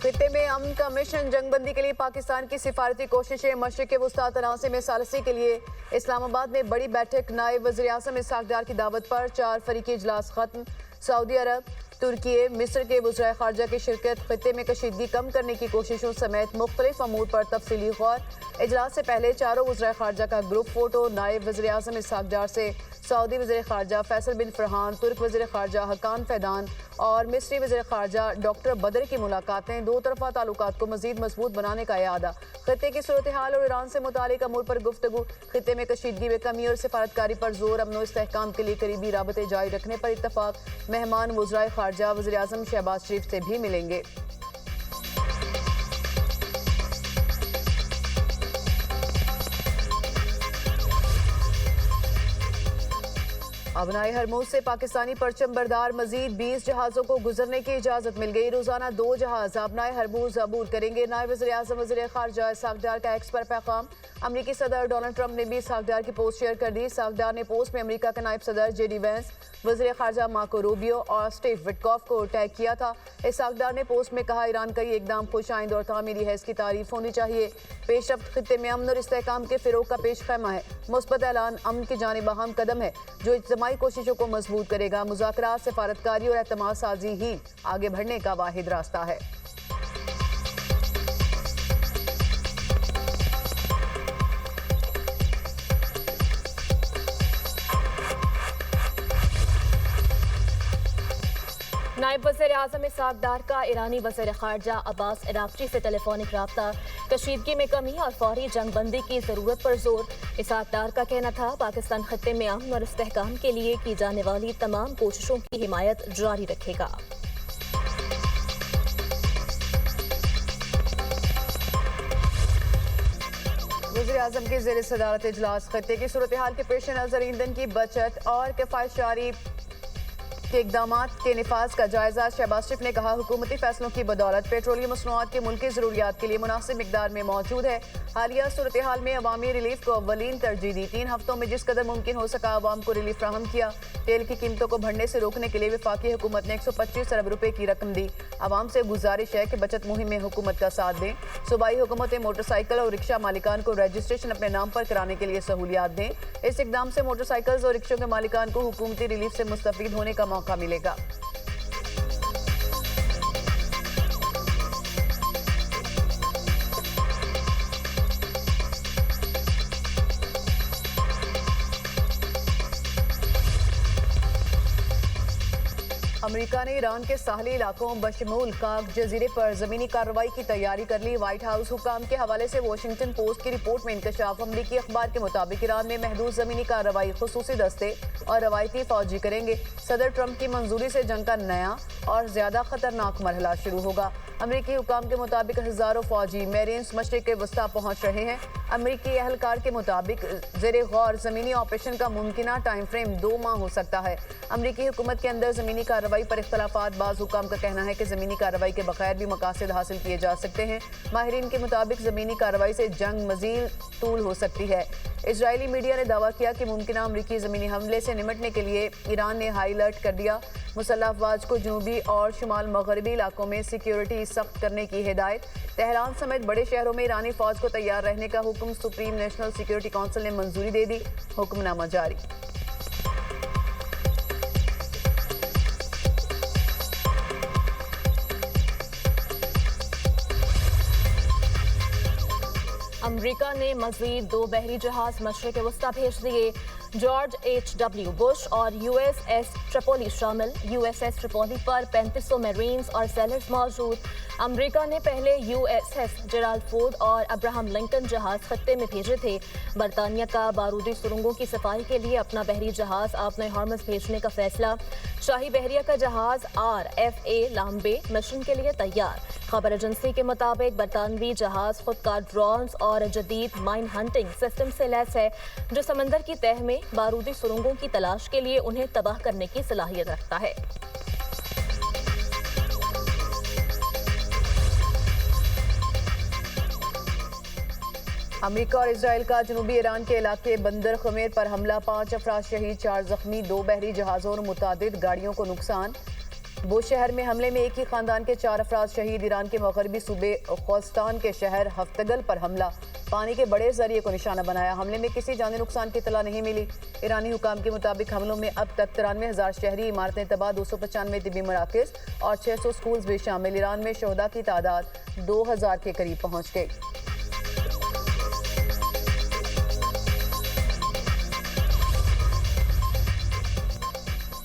خطے میں امن کا مشن جنگ بندی کے لیے پاکستان کی سفارتی کوششیں مشرق وسطی تنازع میں ثالثی کے لیے اسلام آباد میں بڑی بیٹھک نائب وزیر اعظم اسحاق ڈار کی دعوت پر 4 فریقی اجلاس ختم سعودی عرب ترکی مصر کے وزرائے خارجہ کی شرکت خطے میں کشیدگی کم کرنے کی کوششوں سمیت مختلف امور پر تفصیلی غور اجلاس سے پہلے چاروں وزرائے خارجہ کا گروپ فوٹو نائب وزیر اعظم اسحاق ڈار سے سعودی وزیر خارجہ فیصل بن فرحان ترک وزیر خارجہ حکان فیدان اور مصری وزیر خارجہ ڈاکٹر بدر کی ملاقاتیں دو طرفہ تعلقات کو مزید مضبوط بنانے کا اعادہ خطے کی صورتحال اور ایران سے متعلق امور پر گفتگو خطے میں کشیدگی میں کمی اور سفارتکاری پر زور امن و استحکام کے لیے قریبی رابطے جاری رکھنے پر اتفاق مہمان وزرائے خارجہ وزیر اعظم شہباز شریف سے بھی ملیں گے ابنائے ہرموز سے پاکستانی پرچم بردار مزید 20 جہازوں کو گزرنے کی اجازت مل گئی روزانہ 2 جہاز ابنائے ہرموز عبور کریں گے نائب وزیر اعظم وزیر خارجہ اسحاق ڈار کا ایکس پر پیغام امریکی صدر ڈونلڈ ٹرمپ نے بھی اسحاق ڈار کی پوسٹ شیئر کر دی اسحاق ڈار نے پوسٹ میں امریکہ کے نائب صدر جے ڈی وینس وزیر خارجہ مارکو روبیو اور اسٹیو وٹکاف کو ٹیگ کیا تھا اسحاق ڈار نے پوسٹ میں کہا ایران کا یہ اقدام خوش آئند اور تعمیری ہے اس کی تعریف ہونی چاہیے پیش رفت خطے میں امن اور استحکام کے فروغ کا پیش خیمہ ہے مثبت اعلان امن کی جانب اہم قدم ہے جو اجتماعی کوششوں کو مضبوط کرے گا مذاکرات سفارتکاری اور اعتماد سازی ہی آگے بڑھنے کا واحد راستہ ہے نائب وزیر اعظم اسحاق ڈار کا ایرانی وزیر خارجہ عباس عراقچی سے ٹیلی فونک رابطہ کشیدگی میں کمی اور فوری جنگ بندی کی ضرورت پر زور اسحاق ڈار کا کہنا تھا پاکستان خطے میں امن اور استحکام کے لیے کی جانے والی تمام کوششوں کی حمایت جاری رکھے گا وزیر اعظم کی زیر صدارت اجلاس خطے کی صورتحال کے پیش نظر ایندھن کی بچت اور کفایت جاری کے اقدامات کے نفاذ کا جائزہ شہباز شریف نے کہا حکومتی فیصلوں کی بدولت پیٹرولیم مصنوعات کی ملکی ضروریات کے لیے مناسب مقدار میں موجود ہے حالیہ صورتحال میں عوامی ریلیف کو اولین ترجیح دی 3 ہفتوں میں جس قدر ممکن ہو سکا عوام کو ریلیف فراہم کیا تیل کی قیمتوں کو بڑھنے سے روکنے کے لیے وفاقی حکومت نے 125 ارب روپے کی رقم دی عوام سے گزارش ہے کہ بچت مہم میں حکومت کا ساتھ دیں صوبائی حکومتیں موٹر سائیکل اور رکشہ مالکان کو رجسٹریشن اپنے نام پر کرانے کے لیے سہولیات دیں اس اقدام سے موٹر سائیکلز اور رکشوں کے مالکان کو حکومتی ریلیف سے مستفید ہونے کا موقع ملے گا امریکہ نے ایران کے ساحلی علاقوں بشمول کاک جزیرے پر زمینی کارروائی کی تیاری کر لی وائٹ ہاؤس حکام کے حوالے سے واشنگٹن پوسٹ کی رپورٹ میں انکشاف امریکی اخبار کے مطابق ایران میں محدود زمینی کارروائی خصوصی دستے اور روایتی فوجی کریں گے صدر ٹرمپ کی منظوری سے جنگ کا نیا اور زیادہ خطرناک مرحلہ شروع ہوگا امریکی حکام کے مطابق ہزاروں فوجی میرینز مشرق وسطی پہنچ رہے ہیں امریکی اہلکار کے مطابق زیر غور زمینی آپریشن کا ممکنہ ٹائم فریم 2 ماہ ہو سکتا ہے امریکی حکومت کے اندر زمینی کارروائی پر اختلافات بعض حکام کا کہنا ہے کہ زمینی کارروائی کے بغیر بھی مقاصد حاصل کیے جا سکتے ہیں ماہرین کے مطابق زمینی کارروائی سے جنگ مزید طول ہو سکتی ہے اسرائیلی میڈیا نے دعویٰ کیا کہ ممکنہ امریکی زمینی حملے سے نمٹنے کے لیے ایران نے ہائی الرٹ کر دیا مسلح افواج کو جنوبی اور شمال مغربی علاقوں میں سیکیورٹی سخت کرنے کی ہدایت تہران سمیت بڑے شہروں میں ایرانی فوج کو تیار رہنے کا حکم سپریم نیشنل سیکیورٹی کونسل نے منظوری دے دی حکم نامہ جاری امریکہ نے مزید 2 بحری جہاز مشرق وسطی بھیج دیے جارج H.W. بش اور USS ٹریپولی شامل USS ٹریپولی پر 3500 میرینز اور سیلرز موجود امریکہ نے پہلے USS جیرالڈ فورڈ اور ابراہم لنکن جہاز خطے میں بھیجے تھے برطانیہ کا بارودی سرنگوں کی صفائی کے لیے اپنا بحری جہاز آبنائے ہارمز بھیجنے کا فیصلہ شاہی بحریہ کا جہاز RFA لامبے مشن کے لیے تیار خبر ایجنسی کے مطابق برطانوی جہاز خودکار ڈرونز اور جدید مائن ہنٹنگ سسٹم سے لیس ہے جو سمندر کی تہہ میں بارودی سرنگوں کی تلاش کے لیے انہیں تباہ کرنے کی صلاحیت رکھتا ہے امریکہ اور اسرائیل کا جنوبی ایران کے علاقے بندر خمیر پر حملہ 5 افراد شہید 4 زخمی 2 بحری جہازوں اور متعدد گاڑیوں کو نقصان بوش شہر میں حملے میں ایک ہی خاندان کے 4 افراد شہید۔ ایران کے مغربی صوبے خوزستان کے شہر ہفتگل پر حملہ، پانی کے بڑے ذریعے کو نشانہ بنایا۔ حملے میں کسی جانی نقصان کی اطلاع نہیں ملی۔ ایرانی حکام کے مطابق حملوں میں اب تک 93,000 شہری، عمارتیں تباہ، 295 طبی مراکز اور 600 سکولز بھی شامل۔ ایران میں شہداء کی تعداد 2,000 کے قریب پہنچ گئی۔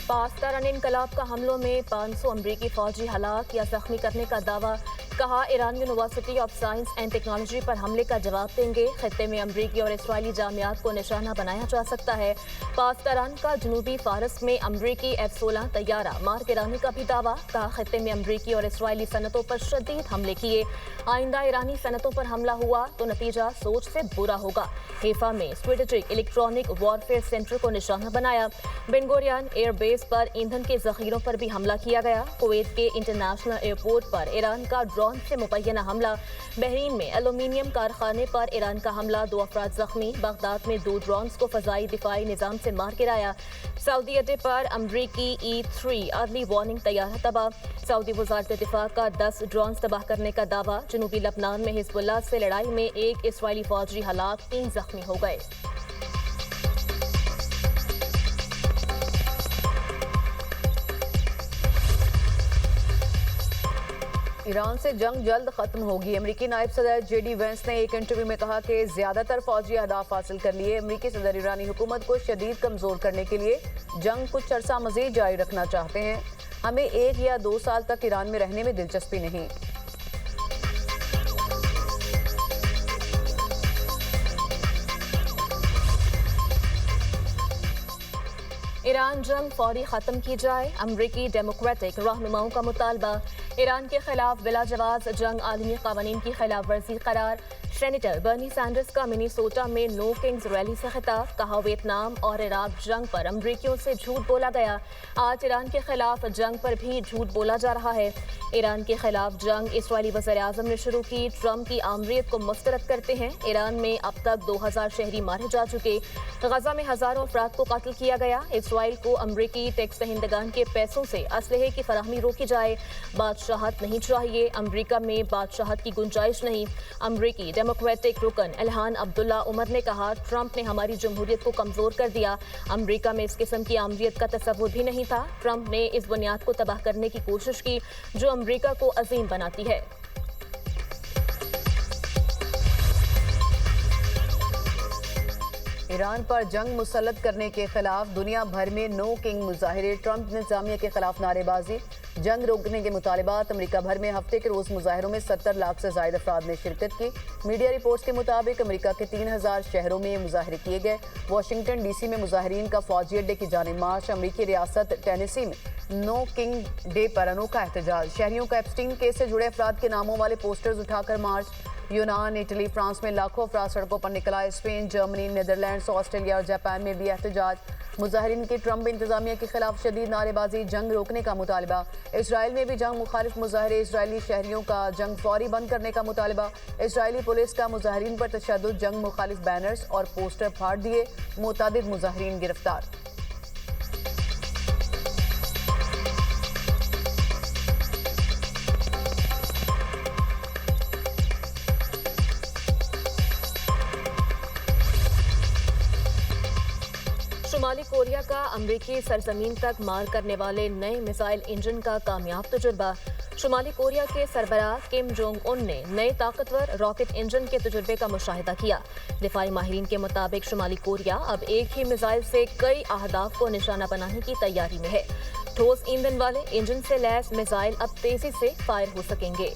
پاسداران انقلاب کا حملوں میں 500 امریکی فوجی ہلاک یا زخمی کرنے کا دعویٰ، کہا Iran university of science and technology پر حملے کا جواب دیں گے۔ خطے میں امریکی اور اسرائیلی جامعات کو نشانہ بنایا جا سکتا ہے۔ پاسداران کا جنوبی فارس میں امریکی F-16 طیارہ مار گرانے کا بھی دعویٰ، کہا خطے میں امریکی اور اسرائیلی صنعتوں پر شدید حملے کیے، آئندہ ایرانی صنعتوں پر حملہ ہوا تو نتیجہ سوچ سے برا ہوگا۔ حیفا میں اسٹریٹجک الیکٹرانک وارفیئر سینٹر کو نشانہ بنایا۔ بن گوریان ایئر بیس پر ایندھن کے ذخیروں پر بھی حملہ کیا گیا۔ کویت کے انٹرنیشنل ایئرپورٹ پر ایران کا ڈرون سے مبینہ حملہ۔ بحرین میں ایلومینیم کارخانے پر ایران کا حملہ، 2 افراد زخمی۔ بغداد میں 2 ڈرونز کو فضائی دفاعی نظام سے مار گرایا۔ سعودی اڈے پر امریکی E-3 ارلی وارننگ طیارہ تباہ۔ سعودی وزارت دفاع کا 10 ڈرونز تباہ کرنے کا دعویٰ۔ جنوبی لبنان میں حزب اللہ سے لڑائی میں 1 اسرائیلی فوجی ہلاک، 3 زخمی ہو گئے۔ ایران سے جنگ جلد ختم ہوگی۔ امریکی نائب صدر JD وینس نے ایک انٹرویو میں کہا کہ زیادہ تر فوجی اہداف حاصل کر لیے۔ امریکی صدر ایرانی حکومت کو شدید کمزور کرنے کے لیے جنگ کچھ عرصہ مزید جاری رکھنا چاہتے ہیں۔ ہمیں 1 یا 2 سال تک ایران میں رہنے میں دلچسپی نہیں۔ ایران جنگ فوری ختم کی جائے، امریکی ڈیموکریٹک رہنماؤں کا مطالبہ۔ ایران کے خلاف بلا جواز جنگ عالمی قوانین کی خلاف ورزی قرار۔ سینیٹر برنی سینڈرز کا منیسوٹا میں نو کنگز ریلی سے خطاب، کہا ویتنام اور عراق جنگ پر امریکیوں سے جھوٹ بولا گیا، آج ایران کے خلاف جنگ پر بھی جھوٹ بولا جا رہا ہے۔ ایران کے خلاف جنگ اسرائیلی وزیراعظم نے شروع کی، ٹرمپ کی آمریت کو مسترد کرتے ہیں۔ ایران میں اب تک 2,000 شہری مارے جا چکے، غزہ میں ہزاروں افراد کو قتل کیا گیا۔ اسرائیل کو امریکی ٹیکس دہندگان کے پیسوں سے اسلحے کی فراہمی روکی جائے، بادشاہت نہیں چاہیے، امریکہ میں بادشاہت کی گنجائش نہیں۔ امریکی ڈیموکریٹک رکن الہان عبداللہ عمر نے کہا ٹرمپ نے ہماری جمہوریت کو کمزور کر دیا، امریکہ میں اس قسم کی آمریت کا تصور بھی نہیں تھا۔ ٹرمپ نے اس بنیاد کو تباہ کرنے کی کوشش کی جو امریکہ کو عظیم بناتی ہے۔ ایران پر جنگ مسلط کرنے کے خلاف دنیا بھر میں نو کنگ مظاہرے، ٹرمپ انتظامیہ کے خلاف نعرے بازی، جنگ روکنے کے مطالبات۔ امریکہ بھر میں ہفتے کے روز مظاہروں میں 70 لاکھ سے زائد افراد نے شرکت کی۔ میڈیا رپورٹس کے مطابق امریکہ کے 3,000 شہروں میں یہ مظاہرے کیے گئے۔ واشنگٹن DC میں مظاہرین کا فوجی اڈے کی جانب مارچ۔ امریکی ریاست ٹینیسی میں نو کنگ ڈے پر انوکھا احتجاج، شہریوں کا ایپسٹین کیس سے جڑے افراد کے ناموں والے پوسٹرز اٹھا کر مارچ۔ یونان، اٹلی، فرانس میں لاکھوں افراد سڑکوں پر نکل آئے۔ اسپین، جرمنی، نیدرلینڈز، آسٹریلیا اور جاپان میں بھی احتجاج۔ مظاہرین کی ٹرمپ انتظامیہ کے خلاف شدید نعرے بازی، جنگ روکنے کا مطالبہ۔ اسرائیل میں بھی جنگ مخالف مظاہرے، اسرائیلی شہریوں کا جنگ فوری بند کرنے کا مطالبہ۔ اسرائیلی پولیس کا مظاہرین پر تشدد، جنگ مخالف بینرز اور پوسٹر پھاڑ دیے، متعدد مظاہرین گرفتار۔ شمالی کوریا کا امریکی سرزمین تک مار کرنے والے نئے میزائل انجن کا کامیاب تجربہ۔ شمالی کوریا کے سربراہ کم جونگ ان نے نئے طاقتور راکٹ انجن کے تجربے کا مشاہدہ کیا۔ دفاعی ماہرین کے مطابق شمالی کوریا اب ایک ہی میزائل سے کئی اہداف کو نشانہ بنانے کی تیاری میں ہے۔ ٹھوس ایندھن والے انجن سے لیس میزائل اب تیزی سے فائر ہو سکیں گے۔